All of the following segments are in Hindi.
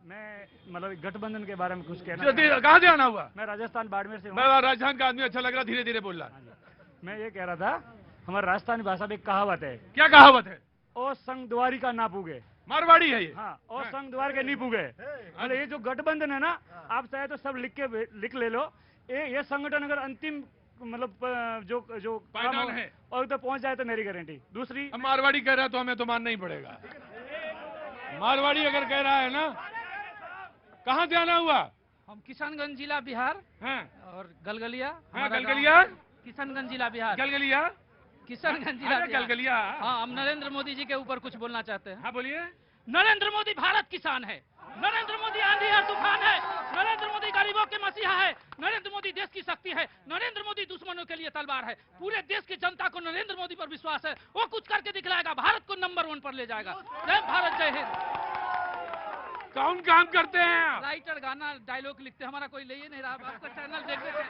मैं मतलब गठबंधन के बारे में कुछ कहना। कहाँ से आना हुआ? मैं राजस्थान बाड़मेर से हूँ। राजस्थान का आदमी अच्छा लग रहा, धीरे धीरे बोल रहा। मैं ये कह रहा था, हमारे राजस्थानी भाषा में एक कहावत है। क्या कहावत है? ओ संग द्वारी का ना पूगे। मारवाड़ी है ये। हाँ, और संग द्वार के नहीं पूगे। मतलब ये जो गठबंधन है ना, आप चाहे तो सब लिख ले लो। ये संगठन अगर अंतिम मतलब जो पायदान है और तो पहुंच जाए तो मेरी गारंटी। दूसरी, मारवाड़ी कह रहा है तो हमें तो मानना ही पड़ेगा। मारवाड़ी अगर कह रहा है ना। कहाँ से आना हुआ? हम किशनगंज जिला बिहार हैं और गलगलिया। हाँ, गलगलिया किशनगंज जिला बिहार। गलगलिया किशनगंज जिला गलगलिया। हाँ, हम नरेंद्र मोदी जी के ऊपर कुछ बोलना चाहते हैं। हाँ बोलिए। नरेंद्र मोदी भारत किसान है, नरेंद्र मोदी आंधी और तूफान है, नरेंद्र मोदी गरीबों के मसीहा है, नरेंद्र मोदी देश की शक्ति है, नरेंद्र मोदी दुश्मनों के लिए तलवार है। पूरे देश की जनता को नरेंद्र मोदी पर विश्वास है, वो कुछ करके दिखलाएगा, भारत को नंबर 1 पर ले जाएगा। जय भारत, जय हिंद। कौन काम करते हैं? राइटर, गाना, डायलॉग लिखते, हमारा कोई ले ही नहीं रहा। आपका चैनल देखते थे,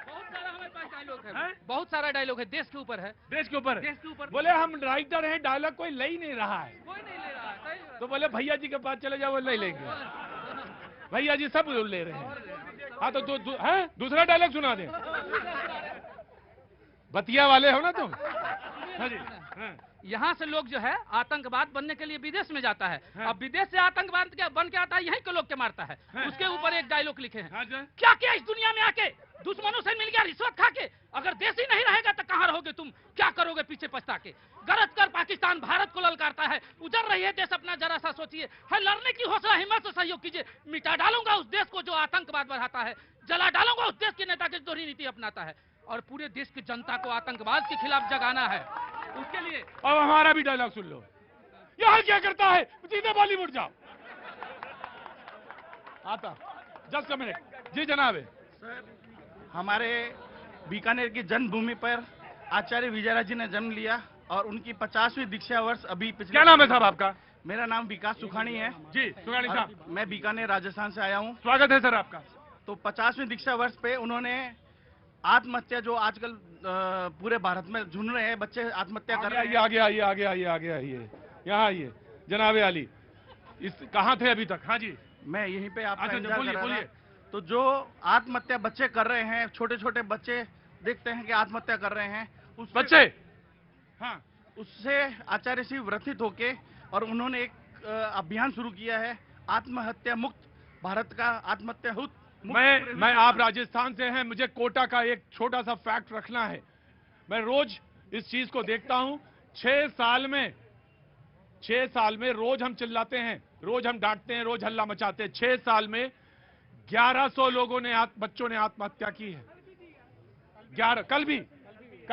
बहुत सारा हमारे पास डायलॉग है, बहुत सारा डायलॉग है, देश के ऊपर है। देश के ऊपर? देश के ऊपर। बोले हम राइटर हैं, डायलॉग कोई ले ही नहीं रहा है। कोई नहीं ले रहा है। तो बोले भैया जी के पास चले जाओ, वो ले लेंगे। भैया जी सब ले रहे हैं। हाँ तो दूसरा डायलॉग सुना दे। बतिया वाले हो ना तुम? हाँ जी। यहाँ से लोग जो है आतंकवाद बनने के लिए विदेश में जाता है। अब विदेश से आतंकवाद बन के आता है, यहीं के लोग के मारता है। उसके ऊपर एक डायलॉग लिखे हैं। क्या क्या इस दुनिया में आके दुश्मनों से मिल गया रिश्वत खा के। अगर देश ही नहीं रहेगा तो कहाँ रहोगे तुम, क्या करोगे पीछे पछता के। गरज कर पाकिस्तान भारत को ललकारता है, उजड़ रही है देश अपना, जरा सा सोचिए। है लड़ने की हौसला, हिम्मत से सहयोग कीजिए। मिटा डालूंगा उस देश को जो आतंकवाद बढ़ाता है, जला डालूंगा उस देश के नेता के दोहरी नीति अपनाता है। और पूरे देश की जनता को आतंकवाद के खिलाफ जगाना है, उसके लिए। अब हमारा भी डायलॉग सुन लो। यहाँ क्या करता है, सीधे बॉलीवुड जाओ। आता जस्ट अ मिनट। जी जनाब। सर, हमारे बीकानेर की जन्मभूमि पर आचार्य विजयराज जी ने जन्म लिया और उनकी 50वीं दीक्षा वर्ष अभी पिछले। क्या नाम है साहब आपका? मेरा नाम विकास सुखानी है। जी सुखानी साहब। मैं बीकानेर राजस्थान से आया हूँ। स्वागत है सर आपका। तो 50वीं दीक्षा वर्ष पे उन्होंने आत्महत्या, जो आजकल पूरे भारत में झुंड रहे हैं बच्चे आत्महत्या कर रहे हैं। आगे यहाँ आइए जनाबे आली। इस कहाँ थे अभी तक? हाँ जी, मैं यहीं पे आपका अच्छा, इंतजार कर रहा बोलिए। था। तो जो आत्महत्या बच्चे कर रहे हैं, छोटे छोटे बच्चे देखते हैं कि आत्महत्या कर रहे हैं, उस बच्चे, हाँ, उससे आचार्य श्री व्रथित होके और उन्होंने एक अभियान शुरू किया है, आत्महत्या मुक्त भारत का, आत्महत्या मैं आप राजस्थान से हैं, मुझे कोटा का एक छोटा सा फैक्ट रखना है। मैं रोज इस चीज को देखता हूं। 6 साल में रोज हम चिल्लाते हैं, रोज हम डांटते हैं, रोज हल्ला मचाते हैं। 6 साल में 1100 लोगों ने बच्चों ने आत्महत्या की है। 11 कल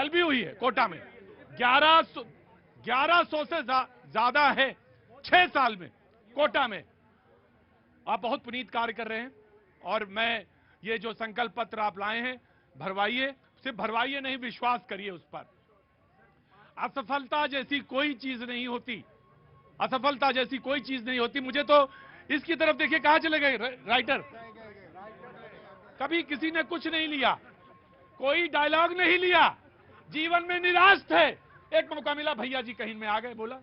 भी हुई है कोटा में। 1100 से ज्यादा है 6 साल में कोटा में। आप बहुत पुनीत कार्य कर रहे हैं और मैं ये जो संकल्प पत्र आप लाए हैं भरवाइए, सिर्फ भरवाइए नहीं, विश्वास करिए उस पर। असफलता जैसी कोई चीज नहीं होती, असफलता जैसी कोई चीज नहीं होती। मुझे तो इसकी तरफ देखिए, कहां चले गए राइटर। कभी किसी ने कुछ नहीं लिया, कोई डायलॉग नहीं लिया, जीवन में निराश थे। एक मौका मिला, भैया जी कहीं में आ गए, बोला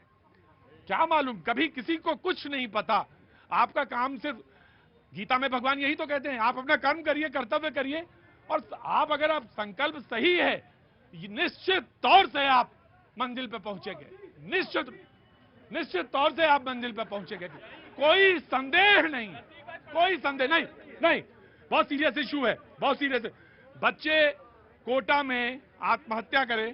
क्या मालूम, कभी किसी को कुछ नहीं पता। आपका काम सिर्फ, गीता में भगवान यही तो कहते हैं, आप अपना कर्म करिए, कर्तव्य करिए, और आप अगर आप संकल्प सही है, निश्चित तौर से आप मंजिल पे पहुंचेंगे। निश्चित तौर से आप मंजिल पे पहुंचेंगे, कोई संदेह नहीं, कोई संदेह नहीं। बहुत सीरियस इशू है, बहुत सीरियस है। बच्चे कोटा में आत्महत्या करें,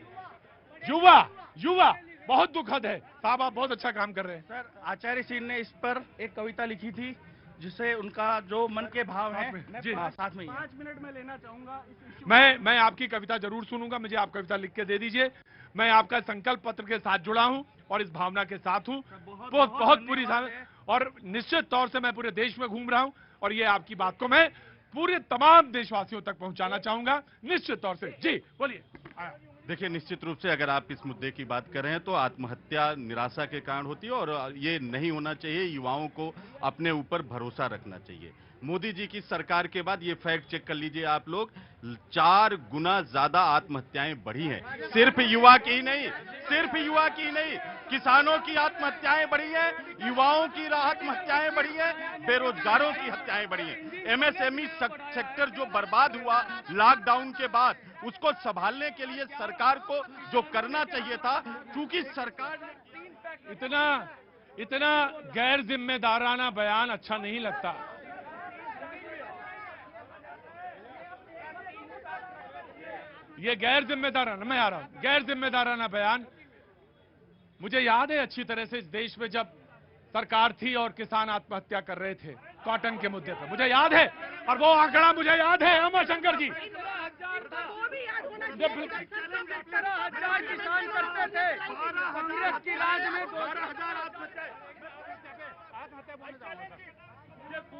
युवा बहुत दुखद है। साहब आप बहुत अच्छा काम कर रहे हैं। सर, आचार्य श्री ने इस पर एक कविता लिखी थी जिससे उनका जो मन के भाव है साथ में 5 मिनट में लेना चाहूंगा। मैं आपकी कविता जरूर सुनूंगा, मुझे आप कविता लिख के दे दीजिए। मैं आपका संकल्प पत्र के साथ जुड़ा हूं और इस भावना के साथ हूं। बहुत पूरी, और निश्चित तौर से मैं पूरे देश में घूम रहा हूं और ये आपकी बात को मैं पूरे तमाम देशवासियों तक पहुंचाना चाहूंगा, निश्चित तौर से। जी बोलिए। देखिए, निश्चित रूप से अगर आप इस मुद्दे की बात कर रहे हैं तो आत्महत्या निराशा के कारण होती है और ये नहीं होना चाहिए। युवाओं को अपने ऊपर भरोसा रखना चाहिए। मोदी जी की सरकार के बाद ये फैक्ट चेक कर लीजिए आप लोग, 4 गुना ज्यादा आत्महत्याएं बढ़ी हैं। सिर्फ युवा की नहीं, किसानों की आत्महत्याएं बढ़ी है, युवाओं की आत्महत्याएं बढ़ी है, बेरोजगारों की हत्याएं बढ़ी है। एमएसएमई सेक्टर जो बर्बाद हुआ लॉकडाउन के बाद, उसको संभालने के लिए सरकार को जो करना चाहिए था, क्योंकि सरकार ने इतना गैर जिम्मेदाराना बयान अच्छा नहीं लगता। ये गैर जिम्मेदाराना, मैं आ रहा हूं, गैर जिम्मेदाराना बयान। मुझे याद है अच्छी तरह से इस देश में जब सरकार थी और किसान आत्महत्या कर रहे थे कॉटन के मुद्दे पर, मुझे याद है, और वो आंकड़ा मुझे याद है अमर शंकर जी, जब 17,000 किसान करते थे कांग्रेस की राज में।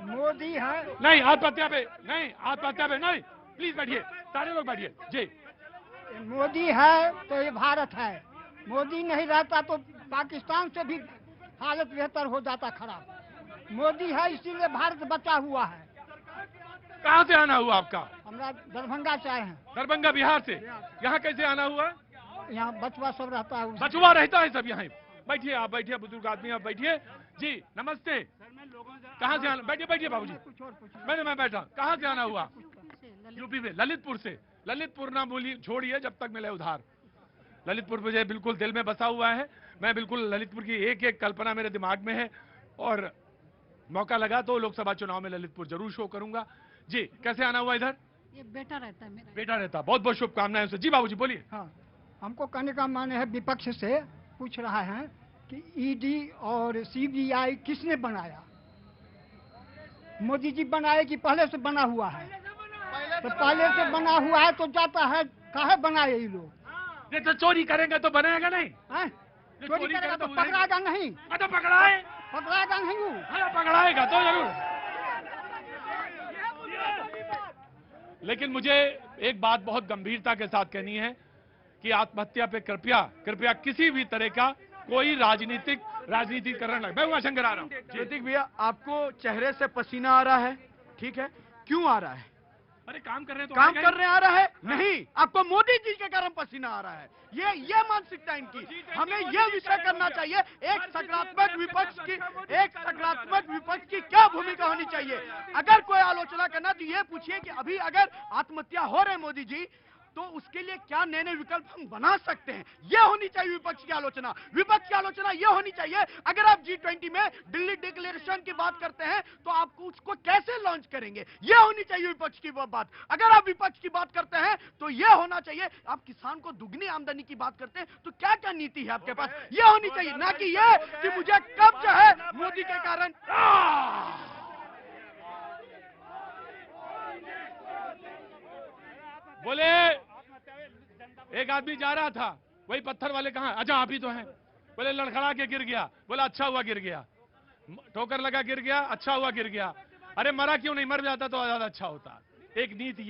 मोदी है नहीं आत्महत्या पे, नहीं आत्महत्या पे नहीं, प्लीज बैठिए, सारे लोग बैठिए जी। मोदी है तो ये भारत है, मोदी नहीं रहता तो पाकिस्तान से भी हालत बेहतर हो जाता खराब। मोदी है इसीलिए भारत बचा हुआ है। कहाँ से आना हुआ आपका? हमरा दरभंगा से आए हैं। दरभंगा बिहार से। यहाँ कैसे आना हुआ? यहाँ बचवा सब रहता है। बचवा रहता है सब यहाँ। बैठिए, आप बैठिए, बुजुर्ग आदमी आप बैठिए जी। नमस्ते। कहाँ से आना? बैठिए बैठिए बाबूजी, मैं बैठा। कहाँ से आना हुआ? यूपी में, ललितपुर से। ललितपुर ना बोलिए, छोड़िए जब तक मिले उधार। ललितपुर मुझे बिल्कुल दिल में बसा हुआ है। मैं बिल्कुल ललितपुर की एक एक कल्पना मेरे दिमाग में है, और मौका लगा तो लोकसभा चुनाव में ललितपुर जरूर शो करूंगा जी। कैसे आना हुआ इधर? ये बेटा रहता है मेरा। बेटा रहता, बहुत बहुत शुभकामनाएं उसे जी। बाबूजी बोलिए। हाँ, हमको कहने का माने है, विपक्ष से पूछ रहा है कि ईडी और सीबीआई किसने बनाया? मोदी जी बनाए कि पहले से बना हुआ है? तो पहले से बना हुआ है तो जाता है, काहे बनाए ये लोग? ये तो चोरी करेंगे तो बनेगा नहीं। चोरी करेगा तो पकड़ाएगा नहीं। तो पकड़ाए, पकड़ाएगा नहीं वो। हाँ पकड़ाएगा तो जरूर। लेकिन मुझे एक बात बहुत गंभीरता के साथ कहनी है कि आत्महत्या पे कृपया किसी भी तरह का कोई राजनीति करने लगे। मैं उमाशंकर आ रहा हूँ। ज्योतिक भैया, आपको चेहरे से पसीना आ रहा है, ठीक है, क्यों आ रहा है? अरे काम कर रहे हैं तो काम कर रहे आ रहा है नहीं, आपको मोदी जी के कारण पसीना आ रहा है। ये मानसिकता इनकी। हमें ये विषय करना चाहिए, एक सकारात्मक विपक्ष की क्या भूमिका होनी चाहिए। अगर कोई आलोचना करना तो ये पूछिए कि अभी अगर आत्महत्या हो रहे मोदी जी, तो उसके लिए क्या नए नए विकल्प हम बना सकते हैं, ये होनी चाहिए विपक्ष की आलोचना। विपक्ष की आलोचना ये होनी चाहिए, अगर आप G20 में दिल्ली डिक्लेरेशन की बात करते हैं तो आप उसको कैसे लॉन्च करेंगे, ये होनी चाहिए विपक्ष की बात। अगर आप विपक्ष की बात करते हैं तो ये होना चाहिए, आप किसान को दुगनी आमदनी की बात करते हैं तो क्या क्या नीति है आपके पास, ये होनी चाहिए। ना कि ये कि मुझे कब जो है मोदी के कारण। बोले एक आदमी जा रहा था, वही पत्थर वाले कहाँ? अच्छा आप ही तो हैं। बोले लड़खड़ा के गिर गया। बोला अच्छा हुआ गिर गया, ठोकर लगा गिर गया, अच्छा हुआ गिर गया। अरे मरा क्यों नहीं? मर जाता तो ज्यादा अच्छा होता। एक नीति ये